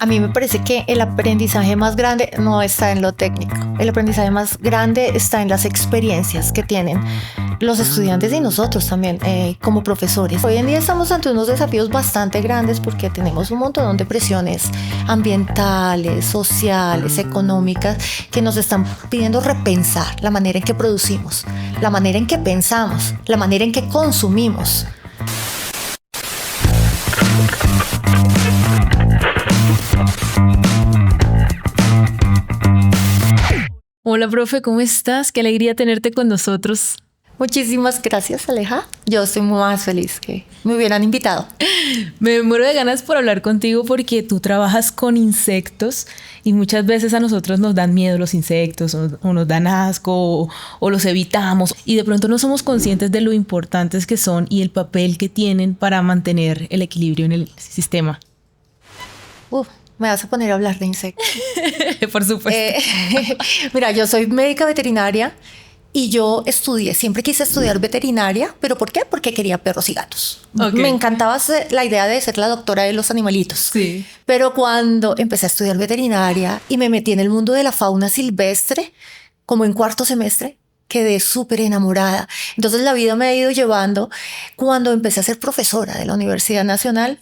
A mí me parece que el aprendizaje más grande no está en lo técnico. El aprendizaje más grande está en las experiencias que tienen los estudiantes y nosotros también como profesores. Hoy en día estamos ante unos desafíos bastante grandes porque tenemos un montón de presiones ambientales, sociales, económicas que nos están pidiendo repensar la manera en que producimos, la manera en que pensamos, la manera en que consumimos. Hola, profe, ¿cómo estás? Qué alegría tenerte con nosotros. Muchísimas gracias, Aleja. Yo estoy más feliz que me hubieran invitado. Me muero de ganas por hablar contigo porque tú trabajas con insectos y muchas veces a nosotros nos dan miedo los insectos o nos dan asco o los evitamos y de pronto no somos conscientes de lo importantes que son y el papel que tienen para mantener el equilibrio en el sistema. Me vas a poner a hablar de insectos. Por supuesto. Mira, yo soy médica veterinaria y yo siempre quise estudiar veterinaria, ¿pero por qué? Porque quería perros y gatos. Okay. Me encantaba la idea de ser la doctora de los animalitos. Sí. Pero cuando empecé a estudiar veterinaria y me metí en el mundo de la fauna silvestre, como en cuarto semestre, quedé súper enamorada. Entonces la vida me ha ido llevando. Cuando empecé a ser profesora de la Universidad Nacional,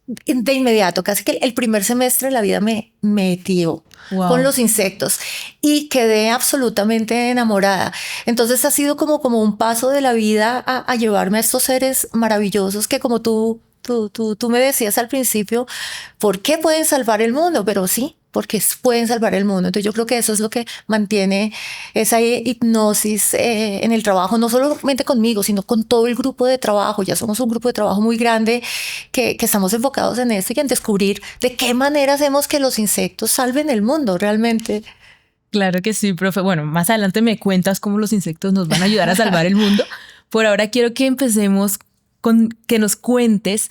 de inmediato, casi que el primer semestre la vida me metió con los insectos y quedé absolutamente enamorada. Entonces ha sido como un paso de la vida a llevarme a estos seres maravillosos que, como tú me decías al principio, ¿por qué pueden salvar el mundo? Pero sí, porque pueden salvar el mundo. Entonces yo creo que eso es lo que mantiene esa hipnosis en el trabajo, no solamente conmigo, sino con todo el grupo de trabajo. Ya somos un grupo de trabajo muy grande que estamos enfocados en esto y en descubrir de qué manera hacemos que los insectos salven el mundo realmente. Claro que sí, profe. Bueno, más adelante me cuentas cómo los insectos nos van a ayudar a salvar el mundo. Por ahora quiero que empecemos con que nos cuentes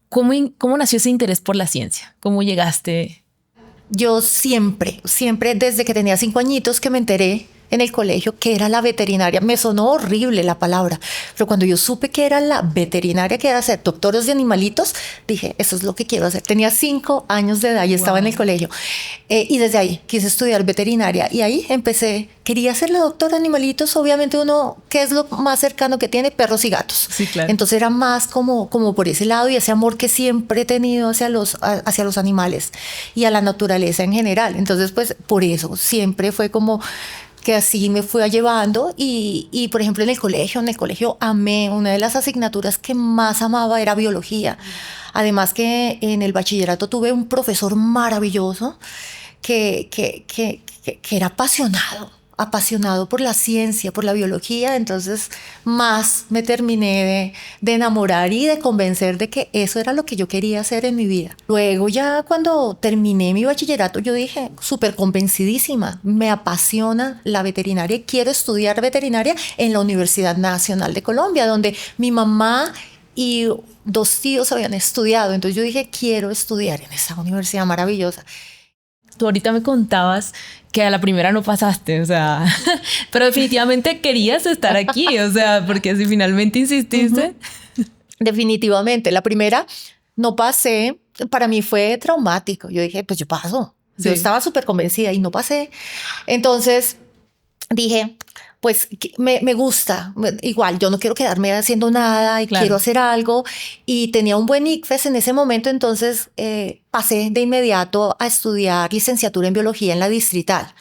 cómo nació ese interés por la ciencia, cómo llegaste. Yo siempre, desde que tenía 5 añitos que me enteré en el colegio que era la veterinaria. Me sonó horrible la palabra, pero cuando yo supe que era la veterinaria, que era ser doctores de animalitos, dije, eso es lo que quiero hacer. Tenía 5 años de edad y estaba en el colegio. Y desde ahí quise estudiar veterinaria y ahí empecé. Quería ser la doctora de animalitos. Obviamente uno, ¿qué es lo más cercano que tiene? Perros y gatos. Sí, claro. Entonces era más como por ese lado y ese amor que siempre he tenido hacia los animales y a la naturaleza en general. Entonces, pues por eso siempre fue como que así me fui llevando y por ejemplo en el colegio amé, una de las asignaturas que más amaba era biología. Además que en el bachillerato tuve un profesor maravilloso que era apasionado por la ciencia, por la biología. Entonces más me terminé de enamorar y de convencer de que eso era lo que yo quería hacer en mi vida. Luego ya cuando terminé mi bachillerato yo dije, súper convencidísima, me apasiona la veterinaria, quiero estudiar veterinaria en la Universidad Nacional de Colombia, donde mi mamá y 2 tíos habían estudiado. Entonces yo dije, quiero estudiar en esa universidad maravillosa. Tú ahorita me contabas que a la primera no pasaste, o sea, pero definitivamente querías estar aquí, o sea, porque si finalmente insististe. Definitivamente, la primera no pasé, para mí fue traumático. Yo dije, pues yo paso. Sí. Yo estaba súper convencida y no pasé. Entonces dije, pues me gusta, igual yo no quiero quedarme haciendo nada y claro, quiero hacer algo, y tenía un buen ICFES en ese momento. Entonces pasé de inmediato a estudiar licenciatura en biología en la Distrital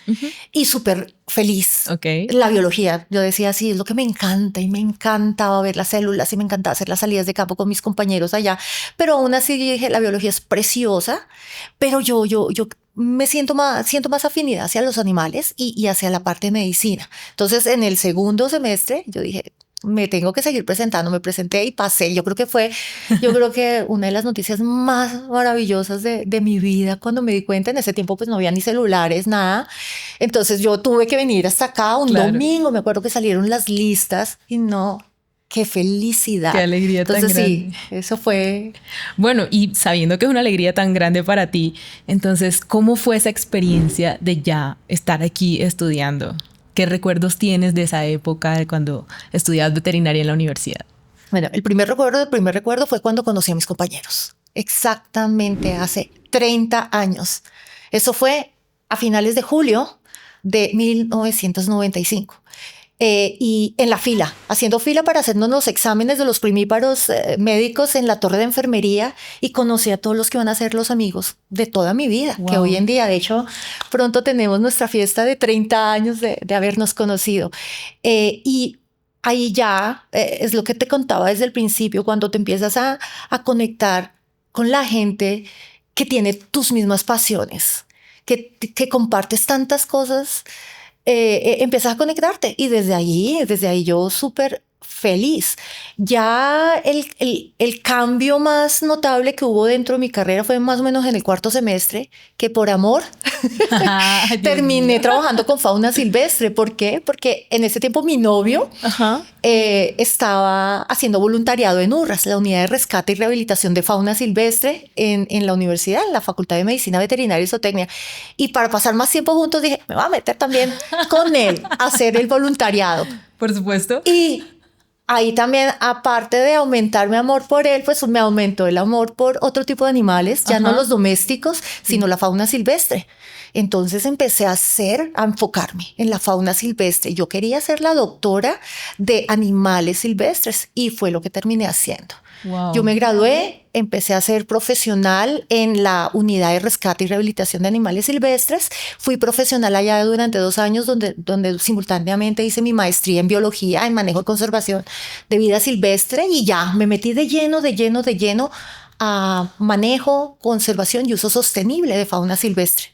y súper feliz. La biología, yo decía, sí, es lo que me encanta y me encantaba ver las células y me encantaba hacer las salidas de campo con mis compañeros allá, pero aún así yo dije, la biología es preciosa, pero yo me siento más afinidad hacia los animales y hacia la parte de medicina. Entonces, en el segundo semestre, yo dije, me tengo que seguir presentando. Me presenté y pasé. Yo creo que una de las noticias más maravillosas de mi vida, cuando me di cuenta. En ese tiempo pues no había ni celulares, nada. Entonces yo tuve que venir hasta acá un domingo. Me acuerdo que salieron las listas y no... ¡Qué felicidad! ¡Qué alegría tan grande! Entonces sí, eso fue... Bueno, y sabiendo que es una alegría tan grande para ti, entonces, ¿cómo fue esa experiencia de ya estar aquí estudiando? ¿Qué recuerdos tienes de esa época de cuando estudiabas veterinaria en la universidad? Bueno, el primer recuerdo fue cuando conocí a mis compañeros. Exactamente hace 30 años. Eso fue a finales de julio de 1995. Y en la fila, haciendo fila para hacernos los exámenes de los primíparos médicos en la torre de enfermería, y conocí a todos los que van a ser los amigos de toda mi vida, que hoy en día, de hecho, pronto tenemos nuestra fiesta de 30 años de habernos conocido. Y ahí ya es lo que te contaba desde el principio, cuando te empiezas a conectar con la gente que tiene tus mismas pasiones, que compartes tantas cosas. Empiezas a conectarte, y desde ahí yo súper feliz. Ya el cambio más notable que hubo dentro de mi carrera fue más o menos en el cuarto semestre, que por amor terminé trabajando con fauna silvestre. ¿Por qué? Porque en ese tiempo mi novio estaba haciendo voluntariado en URRAS, la Unidad de Rescate y Rehabilitación de Fauna Silvestre en la universidad, en la Facultad de Medicina Veterinaria y Zootecnia. Y para pasar más tiempo juntos dije, me voy a meter también con él a hacer el voluntariado. Por supuesto. Y ahí también, aparte de aumentar mi amor por él, pues me aumentó el amor por otro tipo de animales, ya no los domésticos, sino la fauna silvestre. Entonces empecé a enfocarme en la fauna silvestre. Yo quería ser la doctora de animales silvestres, y fue lo que terminé haciendo. Wow. Yo me gradué, empecé a ser profesional en la Unidad de Rescate y Rehabilitación de Animales Silvestres. Fui profesional allá durante 2 años, donde simultáneamente hice mi maestría en biología, en manejo y conservación de vida silvestre, y ya me metí de lleno a manejo, conservación y uso sostenible de fauna silvestre.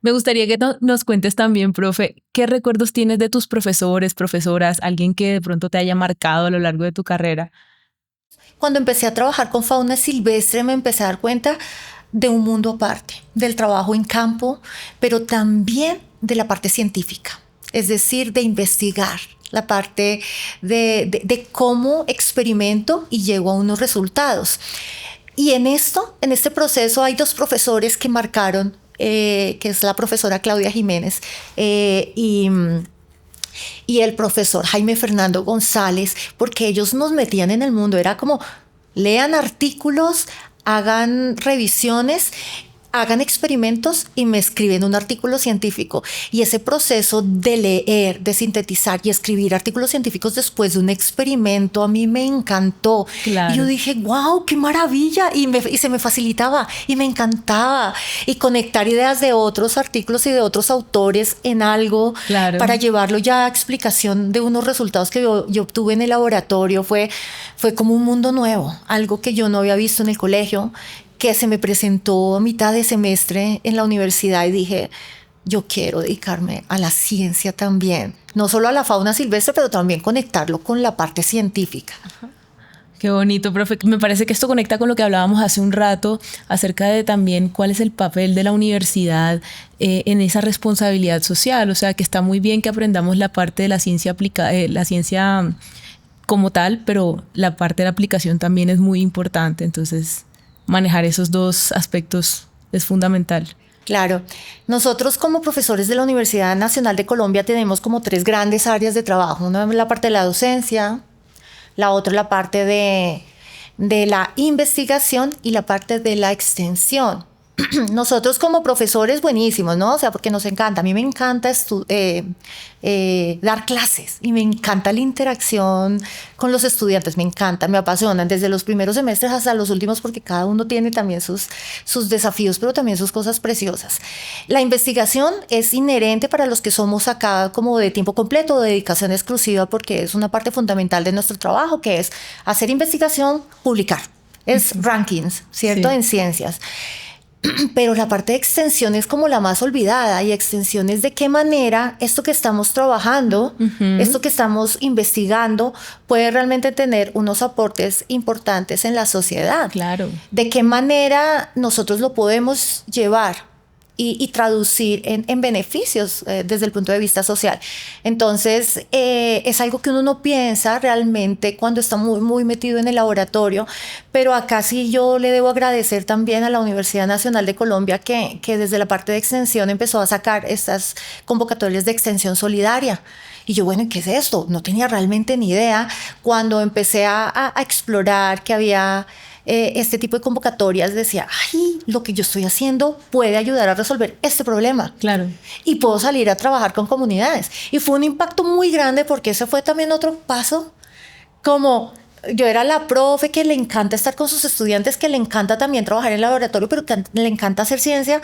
Me gustaría que nos cuentes también, profe, ¿qué recuerdos tienes de tus profesores, profesoras, alguien que de pronto te haya marcado a lo largo de tu carrera? Cuando empecé a trabajar con fauna silvestre, me empecé a dar cuenta de un mundo aparte, del trabajo en campo, pero también de la parte científica, es decir, de investigar, la parte de cómo experimento y llego a unos resultados. Y en este proceso hay 2 profesores que marcaron, que es la profesora Claudia Jiménez y el profesor Jaime Fernando González, porque ellos nos metían en el mundo. Era como, lean artículos, hagan revisiones, hagan experimentos y me escriben un artículo científico. Y ese proceso de leer, de sintetizar y escribir artículos científicos después de un experimento a mí me encantó. Claro. Y yo dije, wow, qué maravilla. Y se me facilitaba y me encantaba. Y conectar ideas de otros artículos y de otros autores en algo, claro, para llevarlo ya a explicación de unos resultados que yo obtuve en el laboratorio fue como un mundo nuevo, algo que yo no había visto en el colegio, que se me presentó a mitad de semestre en la universidad, y dije, yo quiero dedicarme a la ciencia también, no solo a la fauna silvestre, pero también conectarlo con la parte científica. Ajá. Qué bonito, profe. Me parece que esto conecta con lo que hablábamos hace un rato acerca de también cuál es el papel de la universidad en esa responsabilidad social. O sea, que está muy bien que aprendamos la parte de la ciencia aplicada, la ciencia como tal, pero la parte de la aplicación también es muy importante. Entonces, manejar esos 2 aspectos es fundamental. Claro. Nosotros como profesores de la Universidad Nacional de Colombia tenemos como 3 grandes áreas de trabajo. Una es la parte de la docencia, la otra es la parte de la investigación y la parte de la extensión. Nosotros como profesores buenísimos, ¿no? O sea, porque nos encanta. A mí me encanta dar clases, y me encanta la interacción con los estudiantes. Me encanta, me apasionan desde los primeros semestres hasta los últimos, porque cada uno tiene también sus desafíos, pero también sus cosas preciosas. La investigación es inherente para los que somos acá como de tiempo completo o de dedicación exclusiva, porque es una parte fundamental de nuestro trabajo, que es hacer investigación, publicar. Es rankings, ¿cierto? Sí. En ciencias. Pero la parte de extensión es como la más olvidada, y extensión es de qué manera esto que estamos trabajando, esto que estamos investigando, puede realmente tener unos aportes importantes en la sociedad. Claro. De qué manera nosotros lo podemos llevar y traducir en beneficios desde el punto de vista social. Entonces, es algo que uno no piensa realmente cuando está muy, muy metido en el laboratorio, pero acá sí yo le debo agradecer también a la Universidad Nacional de Colombia que desde la parte de extensión empezó a sacar estas convocatorias de extensión solidaria. Y yo, bueno, ¿qué es esto? No tenía realmente ni idea. Cuando empecé a explorar que había este tipo de convocatorias, decía, ay, lo que yo estoy haciendo puede ayudar a resolver este problema. Claro. Y puedo salir a trabajar con comunidades. Y fue un impacto muy grande porque ese fue también otro paso. Como yo era la profe que le encanta estar con sus estudiantes, que le encanta también trabajar en el laboratorio, pero que le encanta hacer ciencia,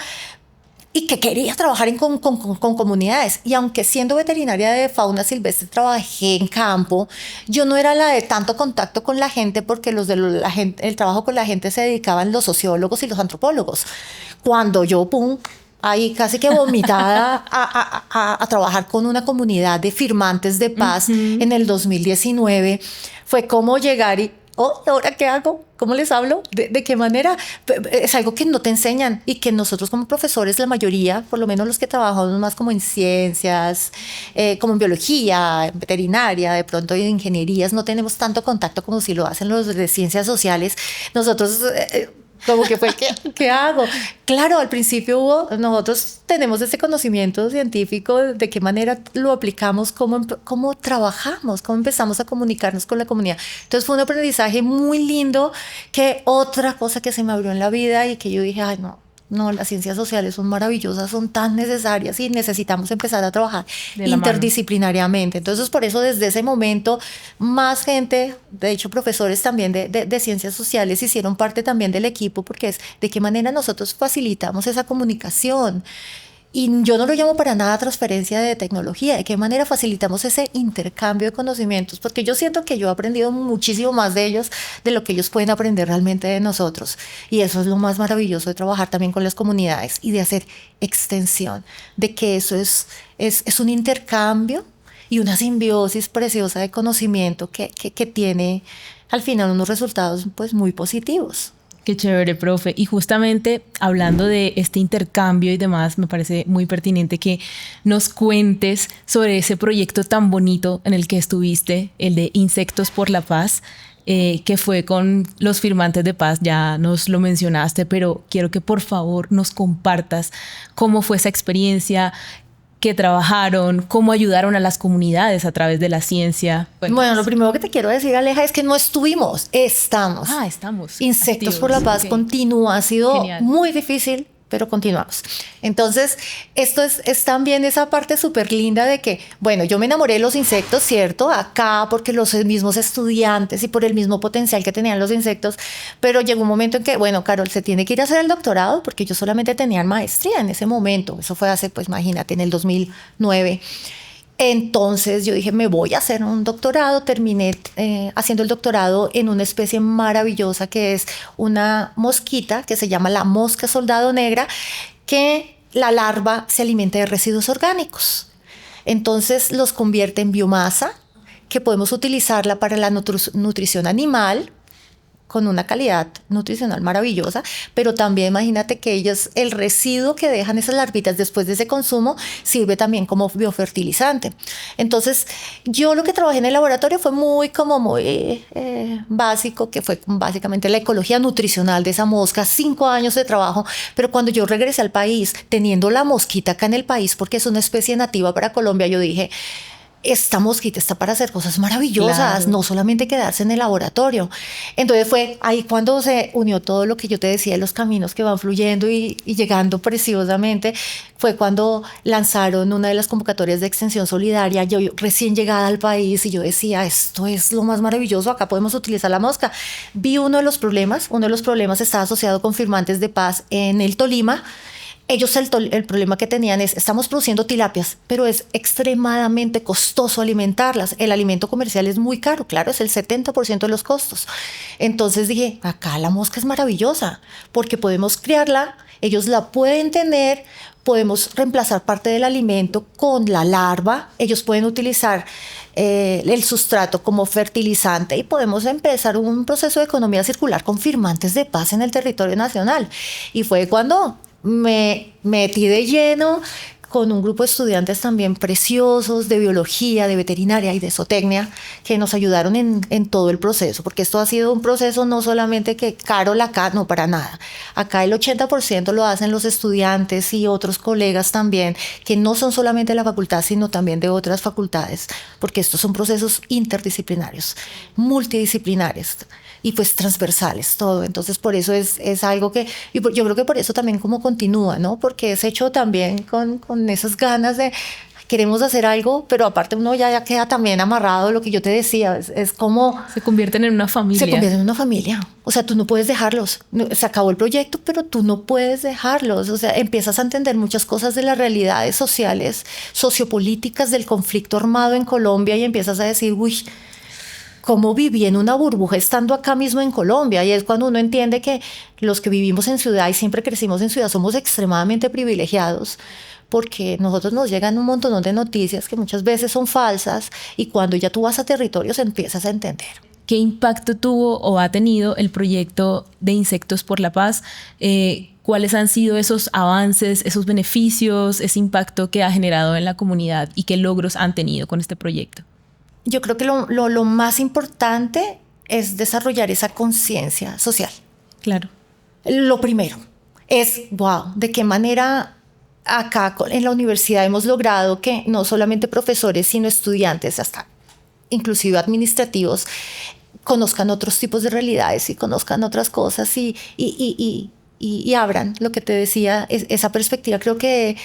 y que quería trabajar con comunidades. Y aunque siendo veterinaria de fauna silvestre trabajé en campo, yo no era la de tanto contacto con la gente, porque el trabajo con la gente se dedicaban los sociólogos y los antropólogos. Cuando yo, ahí casi que vomitada a trabajar con una comunidad de firmantes de paz en el 2019, fue como llegar y, ¿ahora qué hago? ¿Cómo les hablo? ¿De qué manera? Es algo que no te enseñan y que nosotros como profesores, la mayoría, por lo menos los que trabajamos más como en ciencias, como en biología, en veterinaria, de pronto en ingenierías, no tenemos tanto contacto como si lo hacen los de ciencias sociales. Nosotros... como que fue, ¿qué hago? Claro, al principio nosotros tenemos ese conocimiento científico de qué manera lo aplicamos, cómo trabajamos, cómo empezamos a comunicarnos con la comunidad. Entonces fue un aprendizaje muy lindo, que otra cosa que se me abrió en la vida y que yo dije, ay, no, las ciencias sociales son maravillosas, son tan necesarias y necesitamos empezar a trabajar interdisciplinariamente. Entonces, por eso desde ese momento, más gente, de hecho profesores también de ciencias sociales hicieron parte también del equipo, porque es de qué manera nosotros facilitamos esa comunicación. Y yo no lo llamo para nada transferencia de tecnología, de qué manera facilitamos ese intercambio de conocimientos, porque yo siento que yo he aprendido muchísimo más de ellos de lo que ellos pueden aprender realmente de nosotros. Y eso es lo más maravilloso de trabajar también con las comunidades y de hacer extensión, de que eso es un intercambio y una simbiosis preciosa de conocimiento que tiene al final unos resultados pues muy positivos. Qué chévere, profe. Y justamente hablando de este intercambio y demás, me parece muy pertinente que nos cuentes sobre ese proyecto tan bonito en el que estuviste, el de Insectos por la Paz, que fue con los firmantes de paz. Ya nos lo mencionaste, pero quiero que por favor nos compartas cómo fue esa experiencia, qué trabajaron, cómo ayudaron a las comunidades a través de la ciencia. Bueno, lo primero que te quiero decir, Aleja, es que no estamos. Estamos. Insectos activos por la Paz continúa. Ha sido muy difícil, pero continuamos. Entonces, esto es también esa parte súper linda de que, bueno, yo me enamoré de los insectos, ¿cierto? Acá, porque los mismos estudiantes y por el mismo potencial que tenían los insectos, pero llegó un momento en que, bueno, Carol, se tiene que ir a hacer el doctorado, porque yo solamente tenía maestría en ese momento. Eso fue hace, pues imagínate, en el 2009. Entonces yo dije, me voy a hacer un doctorado. Terminé haciendo el doctorado en una especie maravillosa que es una mosquita que se llama la mosca soldado negra, que la larva se alimenta de residuos orgánicos. Entonces los convierte en biomasa que podemos utilizarla para la nutrición animal, con una calidad nutricional maravillosa, pero también imagínate que ellos, el residuo que dejan esas larvitas después de ese consumo sirve también como biofertilizante. Entonces, yo lo que trabajé en el laboratorio fue muy básico, que fue básicamente la ecología nutricional de esa mosca, 5 años de trabajo, pero cuando yo regresé al país, teniendo la mosquita acá en el país, porque es una especie nativa para Colombia, yo dije, esta mosquita está para hacer cosas maravillosas, claro, no solamente quedarse en el laboratorio. Entonces fue ahí cuando se unió todo lo que yo te decía, los caminos que van fluyendo y llegando preciosamente. Fue cuando lanzaron una de las convocatorias de extensión solidaria, yo recién llegada al país, y yo decía, esto es lo más maravilloso, acá podemos utilizar la mosca. Vi uno de los problemas estaba asociado con firmantes de paz en el Tolima. Ellos el problema que tenían es, estamos produciendo tilapias, pero es extremadamente costoso alimentarlas. El alimento comercial es muy caro, claro, es el 70% de los costos. Entonces dije, acá la mosca es maravillosa, porque podemos criarla, ellos la pueden tener, podemos reemplazar parte del alimento con la larva, ellos pueden utilizar el sustrato como fertilizante y podemos empezar un proceso de economía circular con firmantes de paz en el territorio nacional. Y fue cuando me metí de lleno con un grupo de estudiantes también preciosos de biología, de veterinaria y de zootecnia que nos ayudaron en todo el proceso, porque esto ha sido un proceso no solamente que Carol acá, no, para nada. Acá el 80% lo hacen los estudiantes y otros colegas también, que no son solamente de la facultad, sino también de otras facultades, porque estos son procesos interdisciplinarios, multidisciplinares y pues transversales, todo. Entonces por eso es algo que, y yo creo que por eso también como continúa, ¿no? Porque es hecho también con esas ganas de queremos hacer algo, pero aparte uno ya queda también amarrado, lo que yo te decía, es como... Se convierten en una familia. Se convierten en una familia. O sea, tú no puedes dejarlos. Se acabó el proyecto, pero tú no puedes dejarlos. O sea, empiezas a entender muchas cosas de las realidades sociales, sociopolíticas del conflicto armado en Colombia y empiezas a decir, uy, cómo viví en una burbuja estando acá mismo en Colombia. Y es cuando uno entiende que los que vivimos en ciudad y siempre crecimos en ciudad somos extremadamente privilegiados, porque nosotros nos llegan un montón de noticias que muchas veces son falsas y cuando ya tú vas a territorios empiezas a entender. ¿Qué impacto tuvo o ha tenido el proyecto de Insectos por la Paz? ¿Cuáles han sido esos avances, esos beneficios, ese impacto que ha generado en la comunidad y qué logros han tenido con este proyecto? Yo creo que lo más importante es desarrollar esa conciencia social. Claro. Lo primero es, wow, de qué manera acá en la universidad hemos logrado que no solamente profesores, sino estudiantes, hasta inclusive administrativos, conozcan otros tipos de realidades y conozcan otras cosas y abran lo que te decía, esa perspectiva. Creo que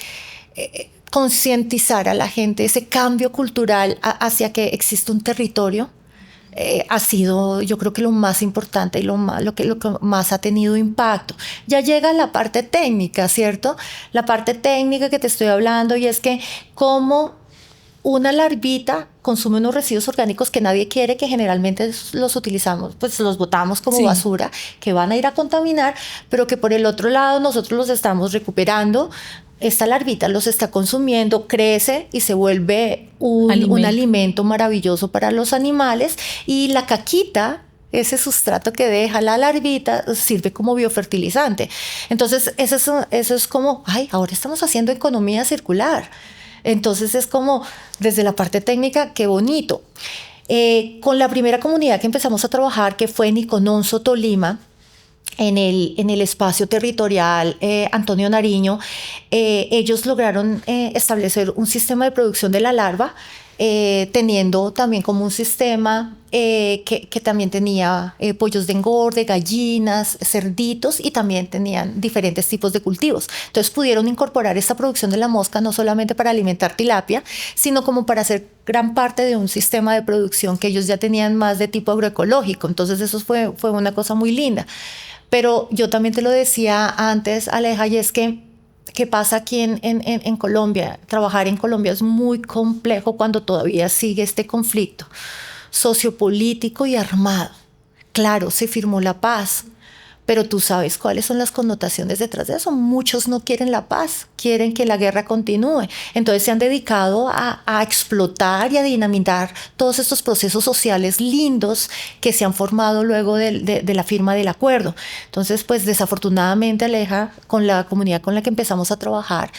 concientizar a la gente, ese cambio cultural hacia que existe un territorio, ha sido, yo creo que lo más importante y lo que más ha tenido impacto. Ya llega la parte técnica, ¿cierto? La parte técnica que te estoy hablando, y es que cómo una larvita consume unos residuos orgánicos que nadie quiere, que generalmente los utilizamos, pues los botamos como basura, que van a ir a contaminar, pero que por el otro lado nosotros los estamos recuperando. Esta larvita los está consumiendo, crece y se vuelve un alimento maravilloso para los animales, y la caquita, ese sustrato que deja la larvita, sirve como biofertilizante. Entonces eso es como, ay, ahora estamos haciendo economía circular. Entonces es como, desde la parte técnica, qué bonito. Con la primera comunidad que empezamos a trabajar, que fue en Icononso, Tolima, en el espacio territorial Antonio Nariño, ellos lograron establecer un sistema de producción de la larva, teniendo también como un sistema que también tenía pollos de engorde, gallinas, cerditos, y también tenían diferentes tipos de cultivos. Entonces pudieron incorporar esta producción de la mosca no solamente para alimentar tilapia, sino como para hacer gran parte de un sistema de producción que ellos ya tenían más de tipo agroecológico. Entonces eso fue una cosa muy linda. Pero yo también te lo decía antes, Aleja, y es que ¿qué pasa aquí en Colombia? Trabajar en Colombia es muy complejo cuando todavía sigue este conflicto sociopolítico y armado. Claro, se firmó la paz, pero tú sabes cuáles son las connotaciones detrás de eso. Muchos no quieren la paz, quieren que la guerra continúe. Entonces se han dedicado a explotar y a dinamitar todos estos procesos sociales lindos que se han formado luego de la firma del acuerdo. Entonces, pues desafortunadamente, Aleja, con la comunidad con la que empezamos a trabajar,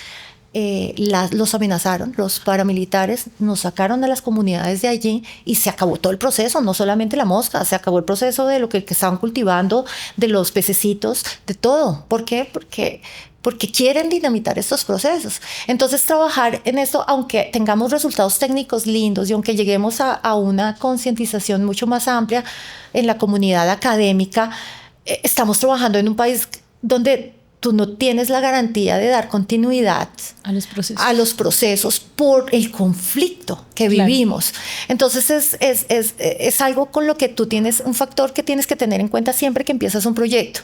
los amenazaron, los paramilitares nos sacaron de las comunidades de allí y se acabó todo el proceso, no solamente la mosca, se acabó el proceso de lo que estaban cultivando, de los pececitos, de todo. ¿Por qué? Porque quieren dinamitar estos procesos. Entonces trabajar en esto, aunque tengamos resultados técnicos lindos y aunque lleguemos a una concientización mucho más amplia en la comunidad académica, estamos trabajando en un país donde tú no tienes la garantía de dar continuidad a los procesos por el conflicto que vivimos. Entonces es algo con lo que tú tienes, un factor que tienes que tener en cuenta siempre que empiezas un proyecto.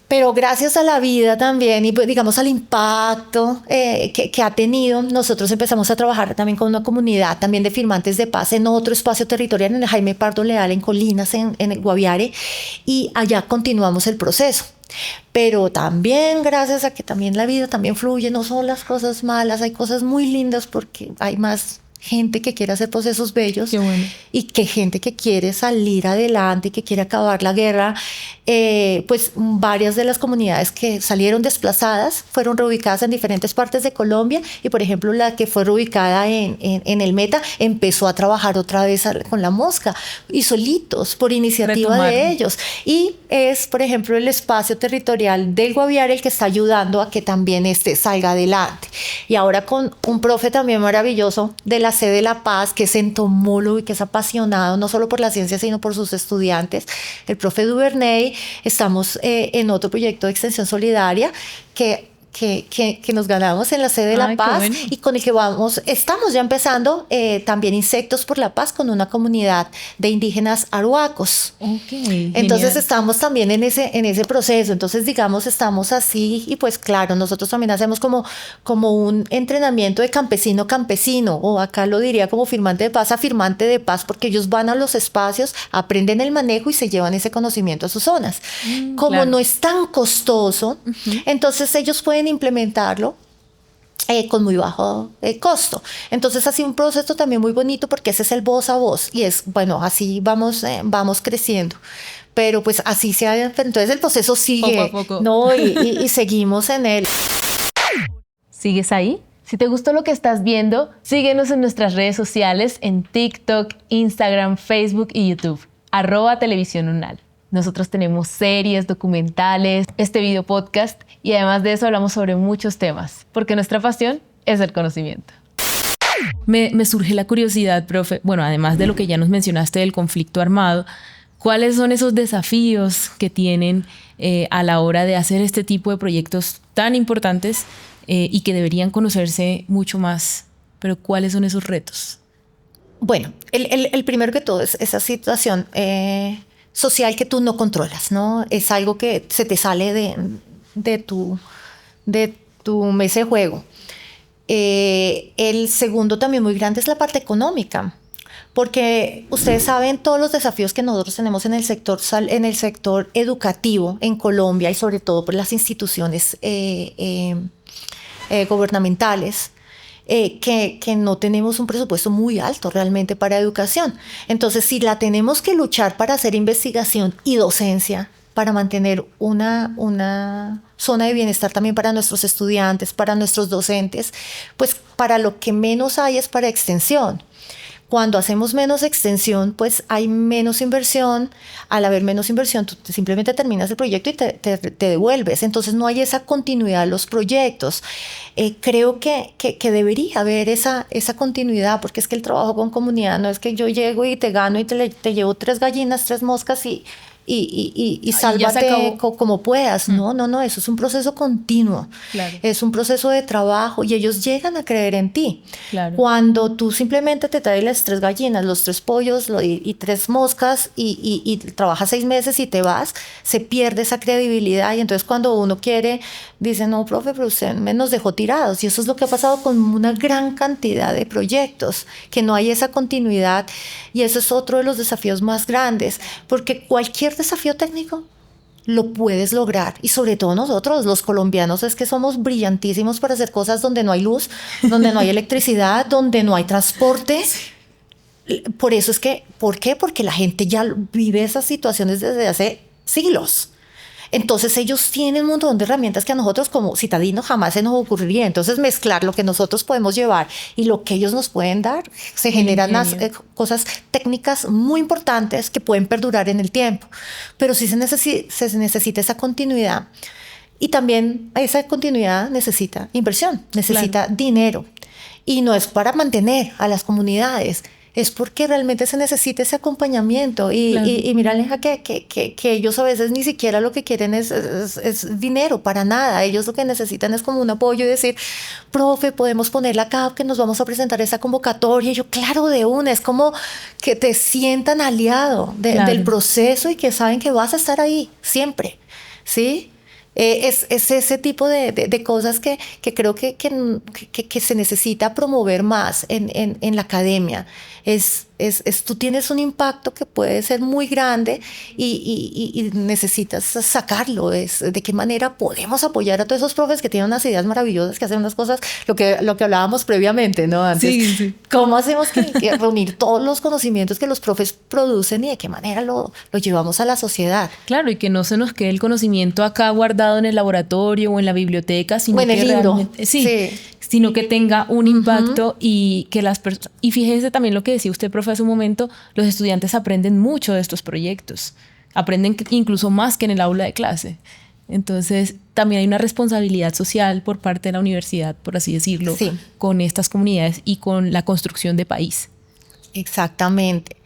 Pero gracias a la vida también y digamos al impacto que ha tenido, nosotros empezamos a trabajar también con una comunidad también de firmantes de paz en otro espacio territorial, en el Jaime Pardo Leal, en Colinas, en el Guaviare, y allá continuamos el proceso. Pero también gracias a que también la vida también fluye, no son las cosas malas, hay cosas muy lindas porque hay más gente que quiere hacer procesos bellos. Qué bueno. Y que gente que quiere salir adelante y que quiere acabar la guerra. Pues varias de las comunidades que salieron desplazadas fueron reubicadas en diferentes partes de Colombia, y por ejemplo la que fue reubicada en el Meta empezó a trabajar otra vez con la mosca, y solitos, por iniciativa de ellos. Y es, por ejemplo, el espacio territorial del Guaviare el que está ayudando a que también salga adelante. Y ahora con un profe también maravilloso de la sede de La Paz, que es entomólogo y que es apasionado no solo por la ciencia, sino por sus estudiantes, el profe Duvernay. Estamos en otro proyecto de extensión solidaria que nos ganamos en la sede de La Paz, bueno, y con el que estamos ya empezando también Insectos por la Paz con una comunidad de indígenas arhuacos. Okay, entonces genial. Estamos también en ese proceso. Entonces, digamos, estamos así, y pues claro, nosotros también hacemos como un entrenamiento de campesino, o acá lo diría como firmante de paz a firmante de paz, porque ellos van a los espacios, aprenden el manejo y se llevan ese conocimiento a sus zonas. Como claro, no es tan costoso, entonces ellos pueden implementarlo con muy bajo costo. Entonces ha sido un proceso también muy bonito, porque ese es el voz a voz, y es, bueno, así vamos creciendo. Pero pues así se ha, entonces el proceso sigue, poco a poco, ¿no? Y seguimos en él. ¿Sigues ahí? Si te gustó lo que estás viendo, síguenos en nuestras redes sociales en TikTok, Instagram, Facebook y YouTube. @Televisión Unal. Nosotros tenemos series, documentales, este video podcast, y además de eso hablamos sobre muchos temas, porque nuestra pasión es el conocimiento. Me surge la curiosidad, profe, bueno, además de lo que ya nos mencionaste del conflicto armado, ¿cuáles son esos desafíos que tienen a la hora de hacer este tipo de proyectos tan importantes y que deberían conocerse mucho más? Pero ¿cuáles son esos retos? Bueno, el primero que todo es esa situación social que tú no controlas, ¿no? Es algo que se te sale de tu mesa de juego. El segundo también muy grande es la parte económica, porque ustedes saben todos los desafíos que nosotros tenemos en el sector educativo en Colombia, y sobre todo por las instituciones gubernamentales. Que no tenemos un presupuesto muy alto realmente para educación. Entonces, si la tenemos que luchar para hacer investigación y docencia, para mantener una zona de bienestar también para nuestros estudiantes, para nuestros docentes, pues para lo que menos hay es para extensión. Cuando hacemos menos extensión, pues hay menos inversión. Al haber menos inversión, tú simplemente terminas el proyecto y te devuelves. Entonces no hay esa continuidad de los proyectos. Creo que debería haber esa continuidad, porque es que el trabajo con comunidad no es que yo llego y te gano y te llevo 3 gallinas, 3 moscas y sálvate como puedas. No, eso es un proceso continuo. Claro. Es un proceso de trabajo, y ellos llegan a creer en ti. Claro. Cuando tú simplemente te traes las 3 gallinas, los 3 pollos y 3 moscas y trabajas 6 meses y te vas, se pierde esa credibilidad. Y entonces cuando uno quiere, dice, no, profe, pero usted nos dejó tirados. Y eso es lo que ha pasado con una gran cantidad de proyectos, que no hay esa continuidad. Y eso es otro de los desafíos más grandes, porque cualquier desafío técnico lo puedes lograr, y sobre todo nosotros los colombianos es que somos brillantísimos para hacer cosas donde no hay luz, donde no hay electricidad, donde no hay transporte. Por eso es que, ¿por qué? Porque la gente ya vive esas situaciones desde hace siglos. Entonces ellos tienen un montón de herramientas que a nosotros como citadinos jamás se nos ocurriría. Entonces mezclar lo que nosotros podemos llevar y lo que ellos nos pueden dar, se generan cosas técnicas muy importantes que pueden perdurar en el tiempo. Pero sí se necesita esa continuidad. Y también esa continuidad necesita inversión, necesita dinero. Y no es para mantener a las comunidades, es porque realmente se necesita ese acompañamiento. Y mira, Aleja, que ellos a veces ni siquiera lo que quieren es dinero, para nada. Ellos lo que necesitan es como un apoyo y decir, profe, podemos ponerla acá, que nos vamos a presentar esa convocatoria. Y yo, claro, de una, es como que te sientan aliado del proceso y que saben que vas a estar ahí siempre, ¿sí? Es ese tipo de cosas que creo que se necesita promover más en la academia. Es Tú tienes un impacto que puede ser muy grande y necesitas sacarlo. De qué manera podemos apoyar a todos esos profes que tienen unas ideas maravillosas, que hacen unas cosas, lo que hablábamos previamente, ¿no? Antes, sí. ¿Cómo hacemos que reunir todos los conocimientos que los profes producen y de qué manera lo llevamos a la sociedad? Claro, y que no se nos quede el conocimiento acá guardado en el laboratorio o en la biblioteca, sino en el libro. Sí, sino que tenga un impacto y que las personas... Y fíjese también lo que decía usted, profe, hace un momento, los estudiantes aprenden mucho de estos proyectos, aprenden incluso más que en el aula de clase. Entonces, también hay una responsabilidad social por parte de la universidad, por así decirlo, con estas comunidades y con la construcción de país. Exactamente.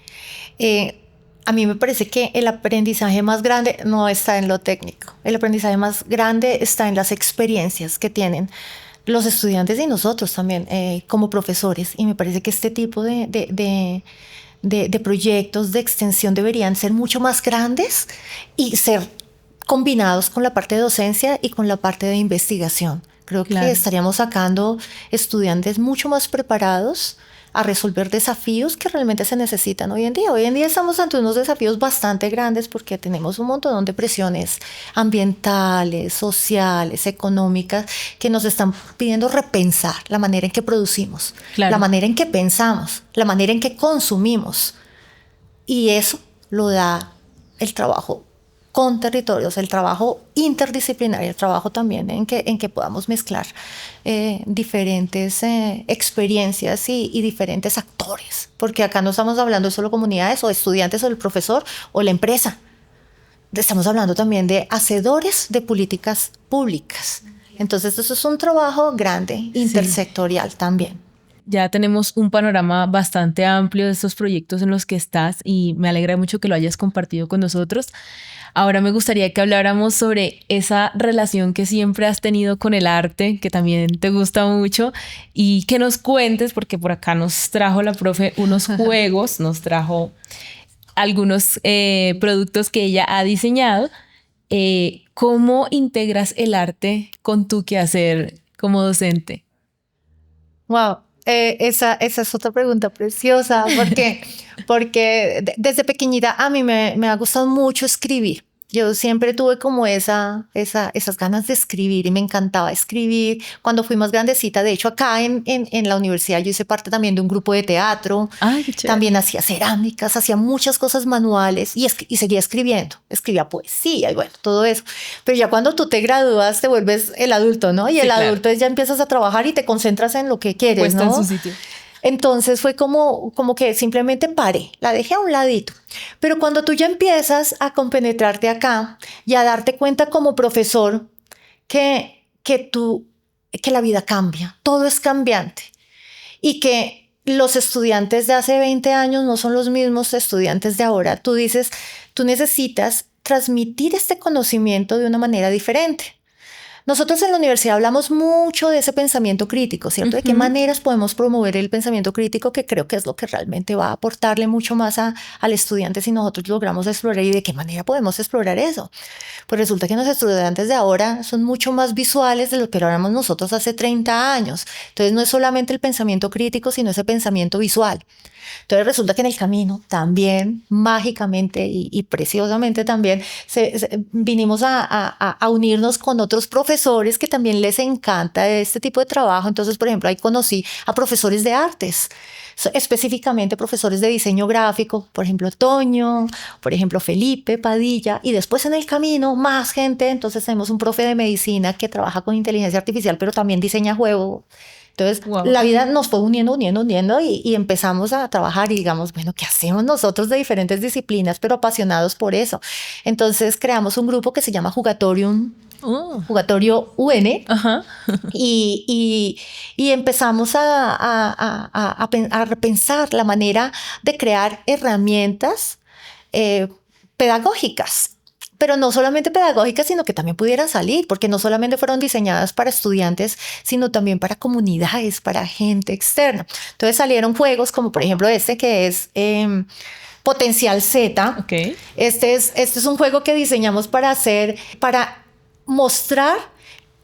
A mí me parece que el aprendizaje más grande no está en lo técnico. El aprendizaje más grande está en las experiencias que tienen los estudiantes y nosotros también como profesores. Y me parece que este tipo de proyectos de extensión deberían ser mucho más grandes y ser combinados con la parte de docencia y con la parte de investigación. Creo que estaríamos sacando estudiantes mucho más preparados a resolver desafíos que realmente se necesitan hoy en día. Hoy en día estamos ante unos desafíos bastante grandes porque tenemos un montón de presiones ambientales, sociales, económicas, que nos están pidiendo repensar la manera en que producimos, la manera en que pensamos, la manera en que consumimos. Y eso lo da el trabajo con territorios, el trabajo interdisciplinario, el trabajo también en que podamos mezclar diferentes experiencias y diferentes actores, porque acá no estamos hablando de solo comunidades o estudiantes o el profesor o la empresa, estamos hablando también de hacedores de políticas públicas. Entonces eso es un trabajo grande, intersectorial también. Ya tenemos un panorama bastante amplio de estos proyectos en los que estás y me alegra mucho que lo hayas compartido con nosotros. Ahora me gustaría que habláramos sobre esa relación que siempre has tenido con el arte, que también te gusta mucho, y que nos cuentes, porque por acá nos trajo la profe unos juegos, nos trajo algunos productos que ella ha diseñado. ¿Cómo integras el arte con tu quehacer como docente? Wow. Esa es otra pregunta preciosa, porque desde pequeñita a mí me ha gustado mucho escribir. Yo siempre tuve como esas ganas de escribir y me encantaba escribir. Cuando fui más grandecita, de hecho acá en la universidad yo hice parte también de un grupo de teatro. Ay, qué chévere. También hacía cerámicas, hacía muchas cosas manuales y seguía escribiendo. Escribía poesía y bueno, todo eso. Pero ya cuando tú te gradúas te vuelves el adulto, ¿no? Y el adulto es ya empiezas a trabajar y te concentras en lo que quieres, puesta ¿no? En su sitio. Entonces fue como que simplemente paré, la dejé a un ladito. Pero cuando tú ya empiezas a compenetrarte acá y a darte cuenta como profesor que la vida cambia, todo es cambiante y que los estudiantes de hace 20 años no son los mismos estudiantes de ahora. Tú dices, tú necesitas transmitir este conocimiento de una manera diferente. Nosotros en la universidad hablamos mucho de ese pensamiento crítico, ¿cierto? De qué maneras podemos promover el pensamiento crítico, que creo que es lo que realmente va a aportarle mucho más al estudiante si nosotros logramos explorar y de qué manera podemos explorar eso. Pues resulta que los estudiantes de ahora son mucho más visuales de lo que éramos nosotros hace 30 años. Entonces no es solamente el pensamiento crítico, sino ese pensamiento visual. Entonces resulta que en el camino también mágicamente y preciosamente también vinimos a unirnos con otros profesores que también les encanta este tipo de trabajo. Entonces, por ejemplo, ahí conocí a profesores de artes, específicamente profesores de diseño gráfico, por ejemplo, Toño, por ejemplo, Felipe Padilla, y después en el camino más gente. Entonces tenemos un profe de medicina que trabaja con inteligencia artificial, pero también diseña juegos. Entonces, la vida nos fue uniendo y empezamos a trabajar y digamos, bueno, ¿qué hacemos nosotros de diferentes disciplinas, pero apasionados por eso? Entonces, creamos un grupo que se llama Jugatorium, Jugatorio UN, y empezamos a repensar la manera de crear herramientas pedagógicas. Pero no solamente pedagógicas, sino que también pudieran salir, porque no solamente fueron diseñadas para estudiantes, sino también para comunidades, para gente externa. Entonces salieron juegos como por ejemplo este que es Potencial Z. Okay. Este es un juego que diseñamos para mostrar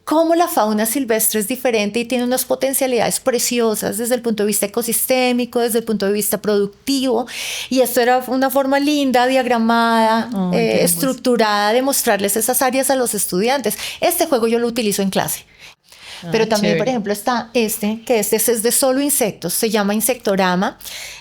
cómo la fauna silvestre es diferente y tiene unas potencialidades preciosas desde el punto de vista ecosistémico, desde el punto de vista productivo. Y esto era una forma linda, diagramada, estructurada de mostrarles esas áreas a los estudiantes. Este juego yo lo utilizo en clase. Pero también, chévere. Por ejemplo, está que este es de solo insectos, se llama Insectorama.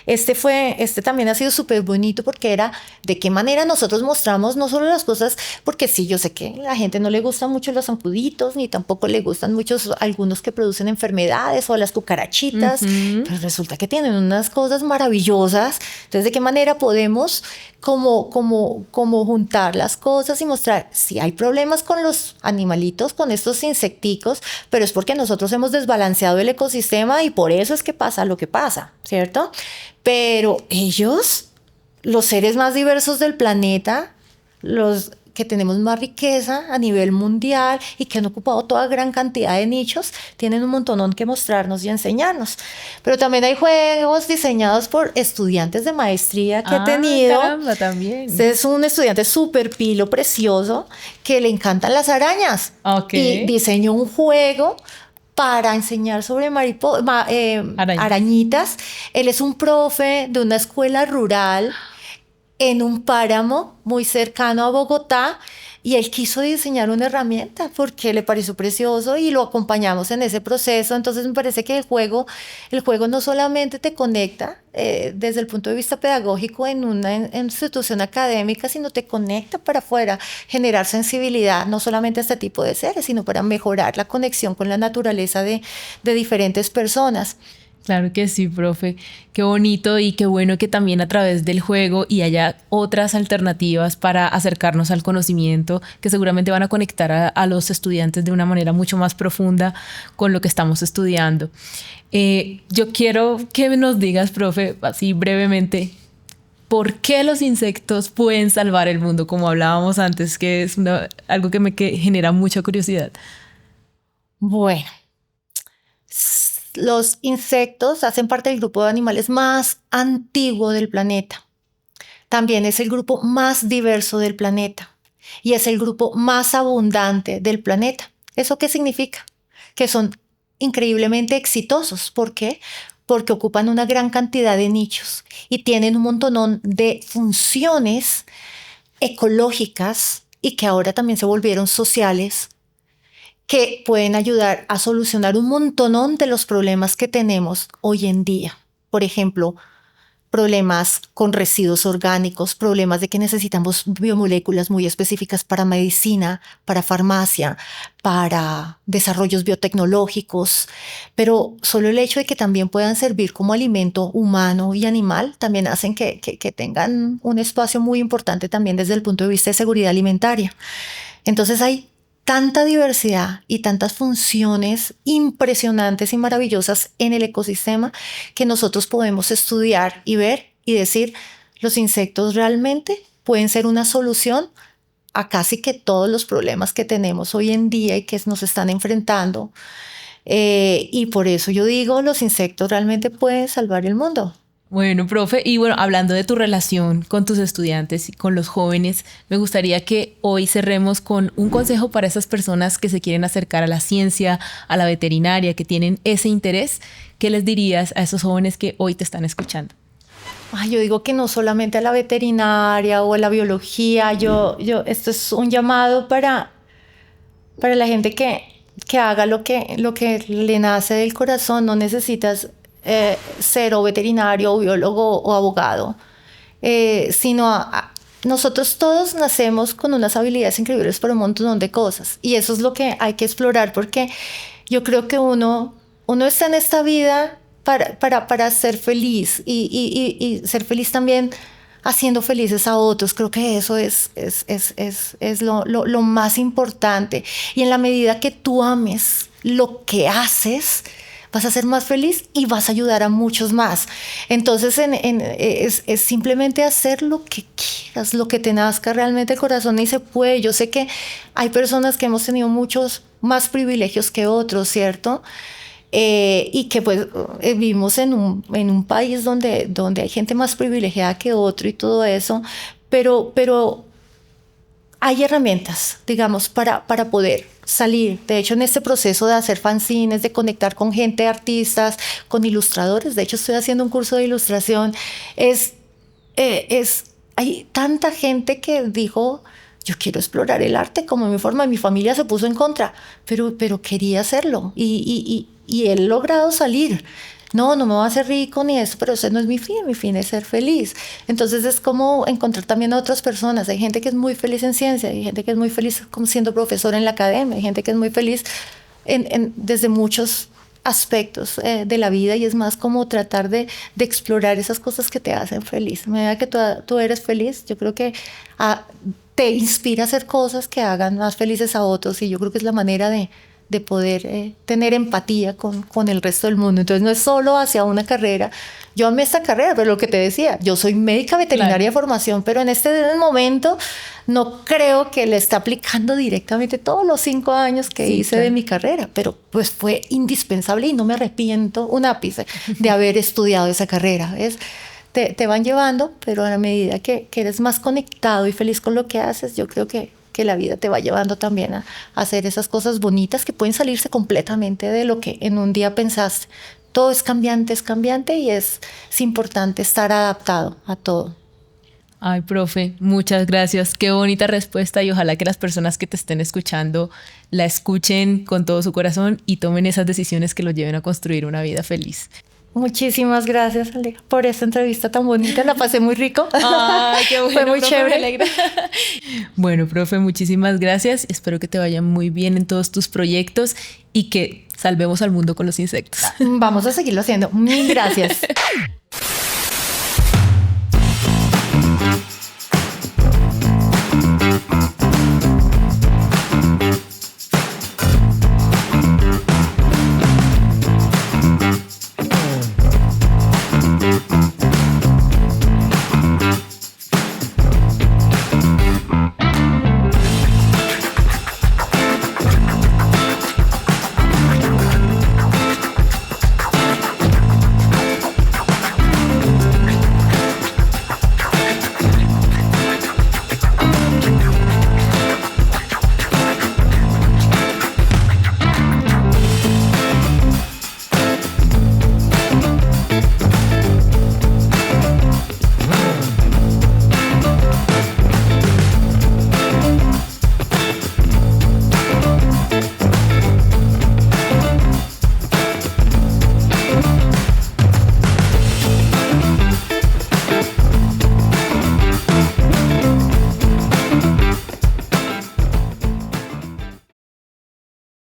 Este también ha sido súper bonito porque era de qué manera nosotros mostramos no solo las cosas, porque sí, yo sé que a la gente no le gustan mucho los zancuditos, ni tampoco le gustan muchos algunos que producen enfermedades o las cucarachitas, pero resulta que tienen unas cosas maravillosas. Entonces, ¿de qué manera podemos como juntar las cosas y mostrar si hay problemas con los animalitos, con estos insecticos, pero es porque nosotros hemos desbalanceado el ecosistema y por eso es que pasa lo que pasa, ¿cierto? Pero ellos, los seres más diversos del planeta, los que tenemos más riqueza a nivel mundial y que han ocupado toda gran cantidad de nichos, tienen un montonón que mostrarnos y enseñarnos. Pero también hay juegos diseñados por estudiantes de maestría que he tenido. Caramba, también. Este es un estudiante súper pilo, precioso, que le encantan las arañas. Okay. Y diseñó un juego para enseñar sobre arañitas. Él es un profe de una escuela rural en un páramo muy cercano a Bogotá y él quiso diseñar una herramienta porque le pareció precioso y lo acompañamos en ese proceso. Entonces me parece que el juego no solamente te conecta desde el punto de vista pedagógico en una institución académica, sino te conecta para afuera, generar sensibilidad no solamente a este tipo de seres, sino para mejorar la conexión con la naturaleza de diferentes personas. Claro que sí, profe. Qué bonito y qué bueno que también a través del juego y haya otras alternativas para acercarnos al conocimiento que seguramente van a conectar a los estudiantes de una manera mucho más profunda con lo que estamos estudiando. Yo quiero que nos digas, profe, así brevemente, ¿por qué los insectos pueden salvar el mundo? Como hablábamos antes, que es algo que me genera mucha curiosidad. Bueno. Los insectos hacen parte del grupo de animales más antiguo del planeta. También es el grupo más diverso del planeta y es el grupo más abundante del planeta. ¿Eso qué significa? Que son increíblemente exitosos. ¿Por qué? Porque ocupan una gran cantidad de nichos y tienen un montonón de funciones ecológicas y que ahora también se volvieron sociales, que pueden ayudar a solucionar un montonón de los problemas que tenemos hoy en día. Por ejemplo, problemas con residuos orgánicos, problemas de que necesitamos biomoléculas muy específicas para medicina, para farmacia, para desarrollos biotecnológicos, pero solo el hecho de que también puedan servir como alimento humano y animal también hacen que tengan un espacio muy importante también desde el punto de vista de seguridad alimentaria. Entonces hay tanta diversidad y tantas funciones impresionantes y maravillosas en el ecosistema que nosotros podemos estudiar y ver y decir, los insectos realmente pueden ser una solución a casi que todos los problemas que tenemos hoy en día y que nos están enfrentando. Y por eso yo digo, los insectos realmente pueden salvar el mundo. Bueno, profe, y bueno, hablando de tu relación con tus estudiantes y con los jóvenes, me gustaría que hoy cerremos con un consejo para esas personas que se quieren acercar a la ciencia, a la veterinaria, que tienen ese interés. ¿Qué les dirías a esos jóvenes que hoy te están escuchando? Yo digo que no solamente a la veterinaria o a la biología, esto es un llamado para la gente que haga lo que le nace del corazón. No necesitas ser o veterinario o biólogo o abogado, sino nosotros todos nacemos con unas habilidades increíbles para un montón de cosas y eso es lo que hay que explorar, porque yo creo que uno está en esta vida para ser feliz y ser feliz también haciendo felices a otros. Creo que eso es lo más importante, y en la medida que tú ames lo que haces, vas a ser más feliz y vas a ayudar a muchos más. Entonces es simplemente hacer lo que quieras, lo que te nazca realmente el corazón, y se puede. Yo sé que hay personas que hemos tenido muchos más privilegios que otros, ¿cierto? Y que pues vivimos en un país donde hay gente más privilegiada que otro y todo eso, pero hay herramientas, digamos, para poder salir. De hecho, en este proceso de hacer fanzines, de conectar con gente, artistas, con ilustradores, de hecho estoy haciendo un curso de ilustración, hay tanta gente que dijo, yo quiero explorar el arte como mi forma, mi familia se puso en contra, pero quería hacerlo y he logrado salir. No me voy a hacer rico ni eso, pero ese no es mi fin es ser feliz. Entonces es como encontrar también a otras personas. Hay gente que es muy feliz en ciencia, hay gente que es muy feliz como siendo profesora en la academia, hay gente que es muy feliz desde muchos aspectos de la vida y es más como tratar de explorar esas cosas que te hacen feliz. A medida que tú eres feliz, yo creo que te inspira a hacer cosas que hagan más felices a otros y yo creo que es la manera de poder tener empatía con el resto del mundo. Entonces no es solo hacia una carrera. Yo amé esta carrera, pero lo que te decía, yo soy médica veterinaria de formación, pero en este momento no creo que le esté aplicando directamente todos los 5 años que hice de mi carrera, pero pues fue indispensable y no me arrepiento un ápice de haber estudiado esa carrera. Te van llevando, pero a la medida que eres más conectado y feliz con lo que haces, yo creo que la vida te va llevando también a hacer esas cosas bonitas que pueden salirse completamente de lo que en un día pensaste. Todo es cambiante y es importante estar adaptado a todo. Ay, profe, muchas gracias. Qué bonita respuesta y ojalá que las personas que te estén escuchando la escuchen con todo su corazón y tomen esas decisiones que los lleven a construir una vida feliz. Muchísimas gracias, Ale, por esta entrevista tan bonita. La pasé muy rico. Ay, qué bueno. Fue muy profe, chévere. Me alegra. Bueno, profe, muchísimas gracias. Espero que te vaya muy bien en todos tus proyectos y que salvemos al mundo con los insectos. Vamos a seguirlo haciendo. Mil gracias.